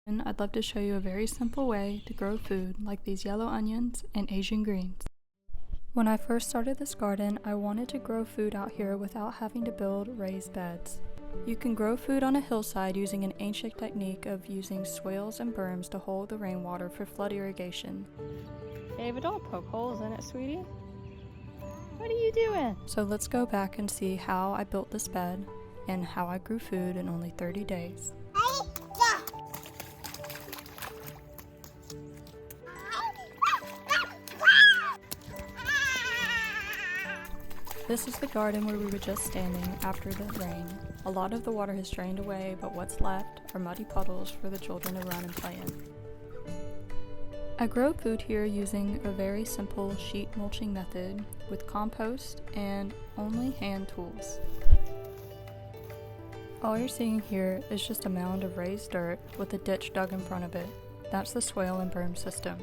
And I'd love to show you a very simple way to grow food like these yellow onions and Asian greens. When I first started this garden, I wanted to grow food out here without having to build raised beds. You can grow food on a hillside using an ancient technique of using swales and berms to hold the rainwater for flood irrigation. David, don't poke holes in it, sweetie. What are you doing? So let's go back and see how I built this bed and how I grew food in only 30 days. This is the garden where we were just standing after the rain. A lot of the water has drained away, but what's left are muddy puddles for the children to run and play in. I grow food here using a very simple sheet mulching method with compost and only hand tools. All you're seeing here is just a mound of raised dirt with a ditch dug in front of it. That's the swale and berm system.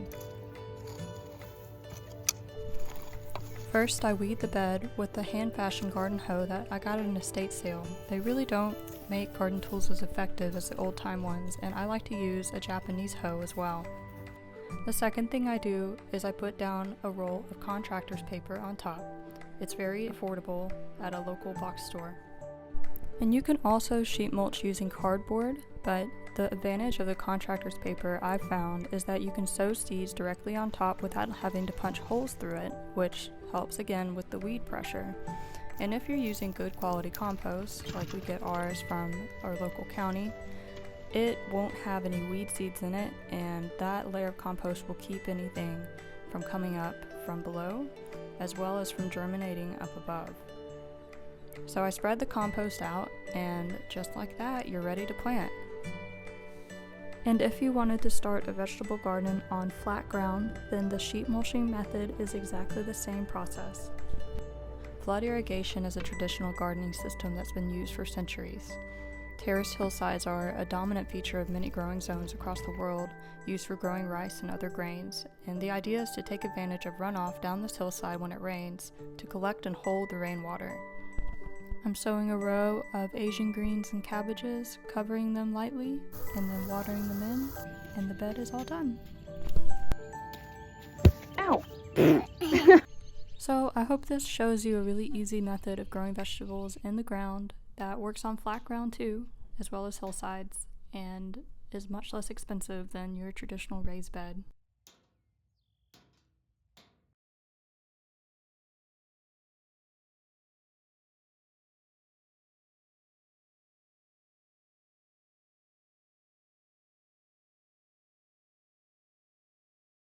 First, I weed the bed with the hand-fashioned garden hoe that I got at an estate sale. They really don't make garden tools as effective as the old-time ones, and I like to use a Japanese hoe as well. The second thing I do is I put down a roll of contractor's paper on top. It's very affordable at a local box store. And you can also sheet mulch using cardboard, but the advantage of the contractor's paper I've found is that you can sow seeds directly on top without having to punch holes through it, which helps again with the weed pressure. And if you're using good quality compost, like we get ours from our local county, it won't have any weed seeds in it, and that layer of compost will keep anything from coming up from below, as well as from germinating up above. So I spread the compost out, and just like that, you're ready to plant. And if you wanted to start a vegetable garden on flat ground, then the sheet mulching method is exactly the same process. Flood irrigation is a traditional gardening system that's been used for centuries. Terraced hillsides are a dominant feature of many growing zones across the world, used for growing rice and other grains, and the idea is to take advantage of runoff down this hillside when it rains to collect and hold the rainwater. I'm sowing a row of Asian greens and cabbages, covering them lightly, and then watering them in, and the bed is all done. Ow! So I hope this shows you a really easy method of growing vegetables in the ground that works on flat ground too, as well as hillsides, and is much less expensive than your traditional raised bed.